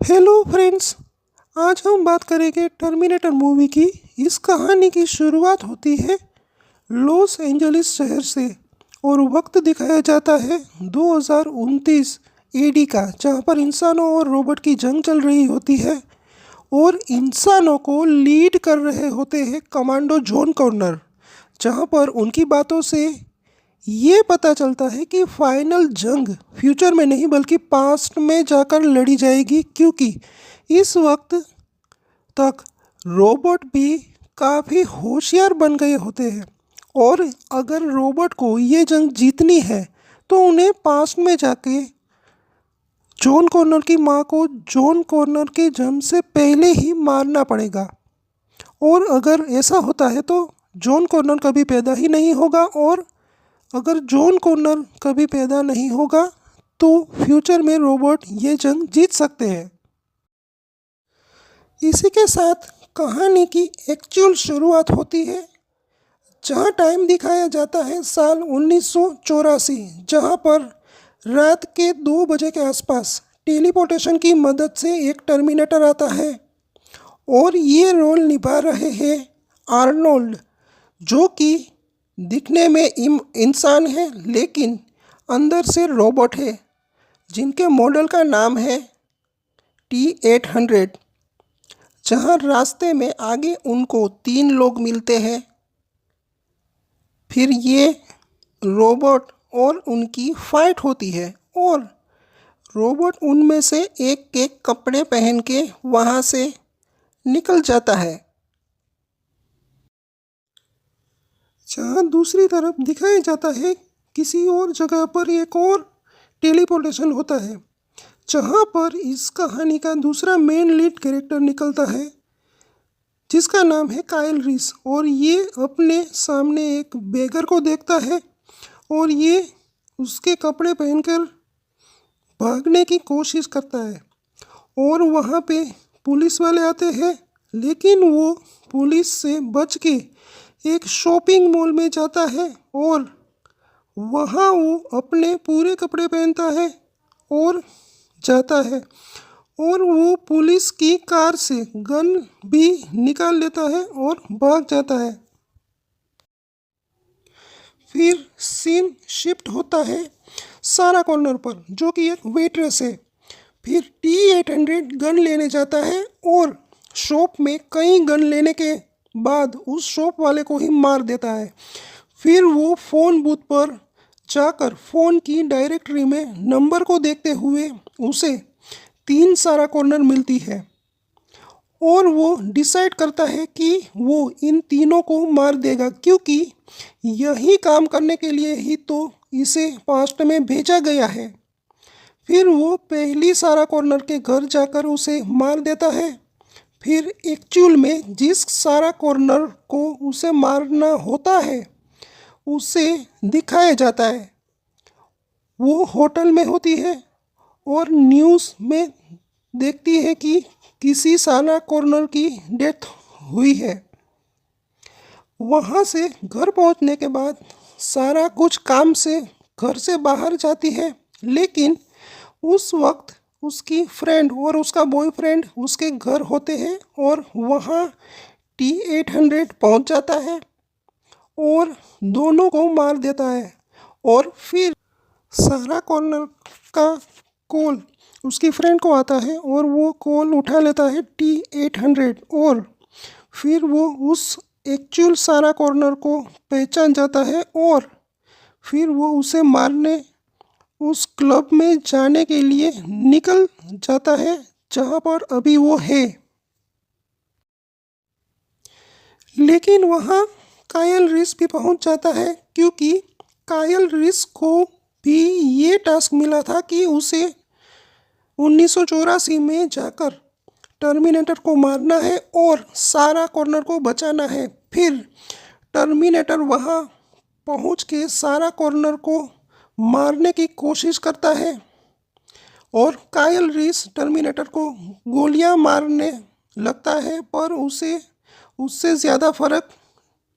Hello friends. आज हम बात करेंगे टर्मिनेटर मूवी की। इस कहानी की शुरुआत होती है लॉस एंजलिस शहर से और वक्त दिखाया जाता है 2029 एडी का, जहां पर इंसानों और रोबोट की जंग चल रही होती है और इंसानों को लीड कर रहे होते हैं कमांडो जॉन कॉर्नर। जहां पर उनकी बातों से ये पता चलता है कि फाइनल जंग फ्यूचर में नहीं बल्कि पास्ट में जाकर लड़ी जाएगी, क्योंकि इस वक्त तक रोबोट भी काफ़ी होशियार बन गए होते हैं और अगर रोबोट को ये जंग जीतनी है तो उन्हें पास्ट में जाके जॉन कॉर्नर की माँ को जॉन कॉर्नर के जन्म से पहले ही मारना पड़ेगा। और अगर ऐसा होता है तो जॉन कॉर्नर कभी पैदा ही नहीं होगा, और अगर जॉन कॉर्नर कभी पैदा नहीं होगा तो फ्यूचर में रोबोट ये जंग जीत सकते हैं। इसी के साथ कहानी की एक्चुअल शुरुआत होती है, जहां टाइम दिखाया जाता है साल 1984, जहां पर रात के 2 बजे के आसपास टेलीपोर्टेशन की मदद से एक टर्मिनेटर आता है और ये रोल निभा रहे हैं आर्नोल्ड, जो कि दिखने में इंसान है लेकिन अंदर से रोबोट है, जिनके मॉडल का नाम है T-800। जहां रास्ते में आगे उनको 3 लोग मिलते हैं। फिर ये रोबोट और उनकी फाइट होती है और रोबोट उनमें से एक के कपड़े पहन के वहां से निकल जाता है। जहाँ दूसरी तरफ दिखाया जाता है किसी और जगह पर एक और टेलीपोर्टेशन होता है, जहाँ पर इस कहानी का दूसरा मेन लीड कैरेक्टर निकलता है, जिसका नाम है काइल रीस। और ये अपने सामने एक बेगर को देखता है और ये उसके कपड़े पहनकर भागने की कोशिश करता है और वहाँ पे पुलिस वाले आते हैं, लेकिन वो पुलिस से बच के एक शॉपिंग मॉल में जाता है और वहाँ वो अपने पूरे कपड़े पहनता है और जाता है और वो पुलिस की कार से गन भी निकाल लेता है और भाग जाता है। फिर सीन शिफ्ट होता है सारा कॉर्नर पर, जो कि एक वेट्रेस है। फिर T-800 गन लेने जाता है और शॉप में कई गन लेने के बाद उस शॉप वाले को ही मार देता है। फिर वो फ़ोन बूथ पर जाकर फ़ोन की डायरेक्टरी में नंबर को देखते हुए उसे 3 सारा कॉर्नर मिलती है और वो डिसाइड करता है कि वो इन तीनों को मार देगा, क्योंकि यही काम करने के लिए ही तो इसे पास्ट में भेजा गया है। फिर वो पहली सारा कॉर्नर के घर जाकर उसे मार देता है। फिर एक्चुअल में जिस सारा कॉर्नर को उसे मारना होता है उसे दिखाया जाता है। वो होटल में होती है और न्यूज़ में देखती है कि किसी सारा कॉर्नर की डेथ हुई है। वहाँ से घर पहुँचने के बाद सारा कुछ काम से घर से बाहर जाती है, लेकिन उस वक्त उसकी फ्रेंड और उसका बॉयफ्रेंड उसके घर होते हैं और वहाँ T-800 पहुँच जाता है और दोनों को मार देता है। और फिर सारा कॉर्नर का कॉल उसकी फ्रेंड को आता है और वो कॉल उठा लेता है T-800 और फिर वो उस एक्चुअल सारा कॉर्नर को पहचान जाता है और फिर वो उसे मारने उस क्लब में जाने के लिए निकल जाता है, जहाँ पर अभी वो है। लेकिन वहाँ कायल रीस भी पहुँच जाता है, क्योंकि कायल रीस को भी ये टास्क मिला था कि उसे 1984 में जाकर टर्मिनेटर को मारना है और सारा कॉर्नर को बचाना है। फिर टर्मिनेटर वहाँ पहुँच के सारा कॉर्नर को मारने की कोशिश करता है और कायल रीस टर्मिनेटर को गोलियां मारने लगता है, पर उसे उससे ज़्यादा फर्क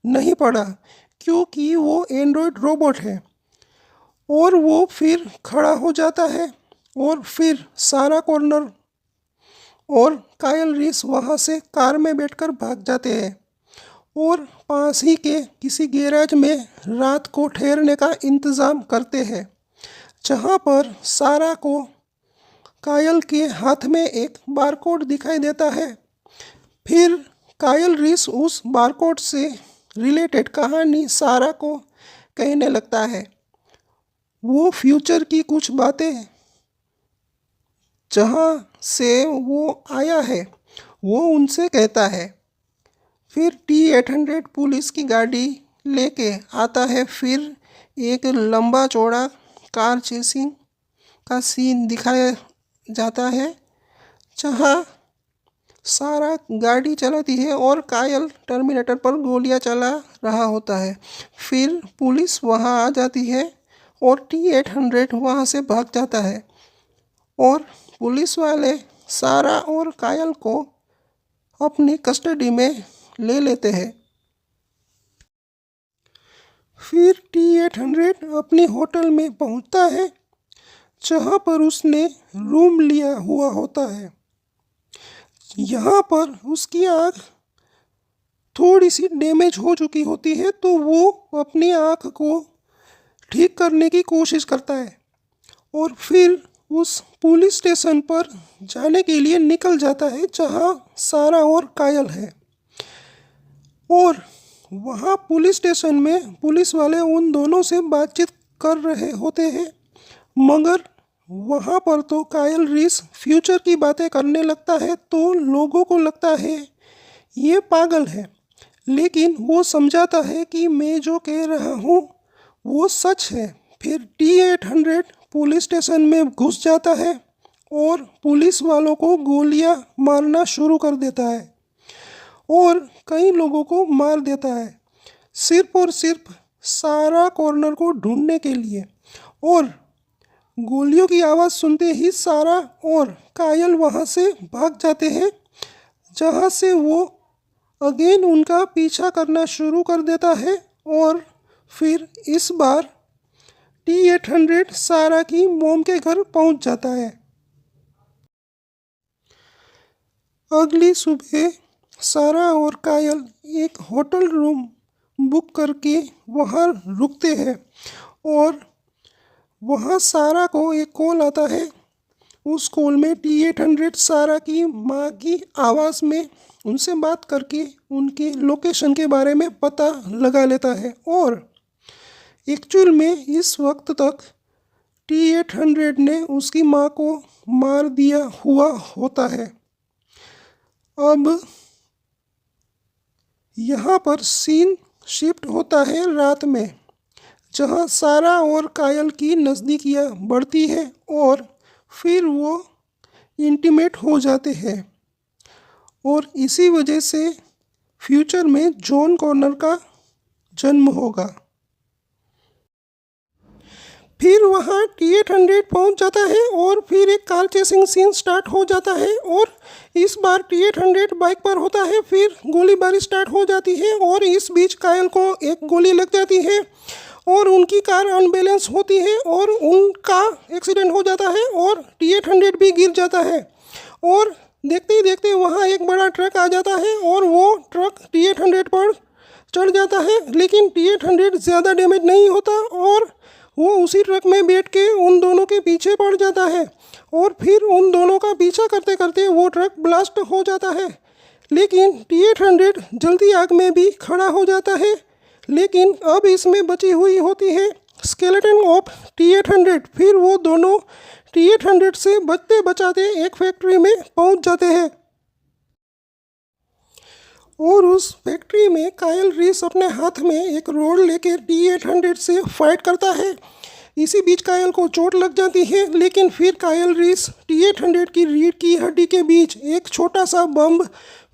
नहीं पड़ा, क्योंकि वो एंड्रॉयड रोबोट है। और वो फिर खड़ा हो जाता है और फिर सारा कॉर्नर और कायल रीस वहाँ से कार में बैठकर भाग जाते हैं और पास ही के किसी गैराज में रात को ठहरने का इंतज़ाम करते हैं, जहाँ पर सारा को कायल के हाथ में एक बारकोड दिखाई देता है। फिर कायल रीस उस बारकोड से रिलेटेड कहानी सारा को कहने लगता है। वो फ्यूचर की कुछ बातें जहाँ से वो आया है वो उनसे कहता है। फिर T-800 पुलिस की गाड़ी लेके आता है। फिर एक लंबा चौड़ा कार चेसिंग का सीन दिखाया जाता है, जहाँ सारा गाड़ी चलाती है और कायल टर्मिनेटर पर गोलियां चला रहा होता है। फिर पुलिस वहां आ जाती है और T-800 वहां से भाग जाता है और पुलिस वाले सारा और कायल को अपनी कस्टडी में ले लेते हैं। फिर T-800 अपनी होटल में पहुंचता है, जहां पर उसने रूम लिया हुआ होता है। यहाँ पर उसकी आँख थोड़ी सी डैमेज हो चुकी होती है, तो वो अपनी आँख को ठीक करने की कोशिश करता है और फिर उस पुलिस स्टेशन पर जाने के लिए निकल जाता है, जहाँ सारा और कायल है। और वहाँ पुलिस स्टेशन में पुलिस वाले उन दोनों से बातचीत कर रहे होते हैं, मगर वहाँ पर तो कायल रीस फ्यूचर की बातें करने लगता है, तो लोगों को लगता है ये पागल है, लेकिन वो समझाता है कि मैं जो कह रहा हूँ वो सच है। फिर T-800 पुलिस स्टेशन में घुस जाता है और पुलिस वालों को गोलियां मारना शुरू कर देता है और कई लोगों को मार देता है, सिर्फ और सिर्फ सारा कॉर्नर को ढूंढने के लिए। और गोलियों की आवाज़ सुनते ही सारा और कायल वहाँ से भाग जाते हैं, जहाँ से वो अगेन उनका पीछा करना शुरू कर देता है। और फिर इस बार T-800 सारा की मॉम के घर पहुँच जाता है। अगली सुबह सारा और कायल एक होटल रूम बुक करके वहाँ रुकते हैं और वहाँ सारा को एक कॉल आता है। उस कॉल में T-800 सारा की माँ की आवाज़ में उनसे बात करके उनके लोकेशन के बारे में पता लगा लेता है और एक्चुअल में इस वक्त तक T-800 ने उसकी माँ को मार दिया हुआ होता है। अब यहाँ पर सीन शिफ्ट होता है रात में, जहाँ सारा और कायल की नज़दीकियाँ बढ़ती है और फिर वो इंटीमेट हो जाते हैं और इसी वजह से फ्यूचर में जॉन कॉर्नर का जन्म होगा। फिर वहाँ T-800 पहुँच जाता है और फिर एक कार चेसिंग सीन स्टार्ट हो जाता है और इस बार T-800 बाइक पर होता है। फिर गोलीबारी स्टार्ट हो जाती है और इस बीच कायल को एक गोली लग जाती है और उनकी कार अनबैलेंस होती है और उनका एक्सीडेंट हो जाता है और T-800 भी गिर जाता है। और देखते ही देखते वहाँ एक बड़ा ट्रक आ जाता है और वो ट्रक T-800 पर चढ़ जाता है, लेकिन T-800 ज़्यादा डैमेज नहीं होता और वो उसी ट्रक में बैठ के उन दोनों के पीछे पड़ जाता है और फिर उन दोनों का पीछा करते करते वो ट्रक ब्लास्ट हो जाता है। लेकिन T-800 जल्दी आग में भी खड़ा हो जाता है, लेकिन अब इसमें बची हुई होती है स्केलेटन ऑफ T-800। फिर वो दोनों T-800 से बचते बचाते एक फैक्ट्री में पहुंच जाते हैं और उस फैक्ट्री में कायल रीस अपने हाथ में एक रोड लेकर T-800 से फाइट करता है। इसी बीच कायल को चोट लग जाती है, लेकिन फिर कायल रीस T-800 की रीढ़ की हड्डी के बीच एक छोटा सा बम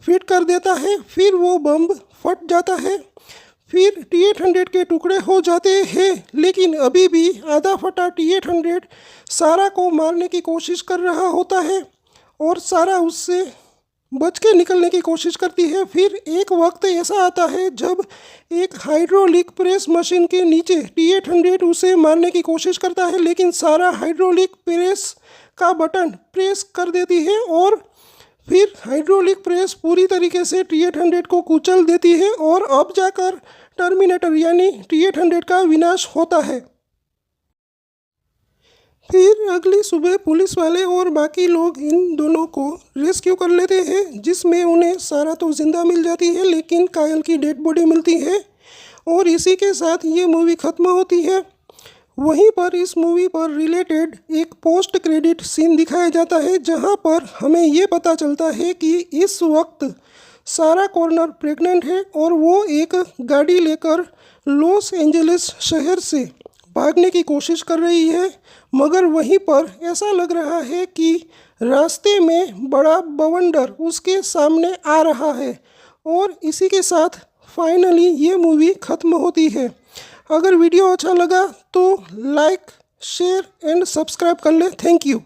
फिट कर देता है। फिर वो बम फट जाता है। फिर T-800 के टुकड़े हो जाते हैं, लेकिन अभी भी आधा फटा T-800 सारा को मारने की कोशिश कर रहा होता है और सारा उससे बच के निकलने की कोशिश करती है। फिर एक वक्त ऐसा आता है जब एक हाइड्रोलिक प्रेस मशीन के नीचे T-800 उसे मारने की कोशिश करता है, लेकिन सारा हाइड्रोलिक प्रेस का बटन प्रेस कर देती है और फिर हाइड्रोलिक प्रेस पूरी तरीके से T-800 को कुचल देती है और अब जाकर टर्मिनेटर यानी T-800 का विनाश होता है। फिर अगली सुबह पुलिस वाले और बाकी लोग इन दोनों को रेस्क्यू कर लेते हैं, जिसमें उन्हें सारा तो जिंदा मिल जाती है लेकिन कायल की डेड बॉडी मिलती है और इसी के साथ ये मूवी ख़त्म होती है। वहीं पर इस मूवी पर रिलेटेड एक पोस्ट क्रेडिट सीन दिखाया जाता है, जहां पर हमें ये पता चलता है कि इस वक्त सारा कॉर्नर प्रेग्नेंट है और वो एक गाड़ी लेकर लॉस एंजलिस शहर से भागने की कोशिश कर रही है, मगर वहीं पर ऐसा लग रहा है कि रास्ते में बड़ा बवंडर उसके सामने आ रहा है और इसी के साथ फाइनली ये मूवी ख़त्म होती है। अगर वीडियो अच्छा लगा तो लाइक, शेयर एंड सब्सक्राइब कर लें। Thank you.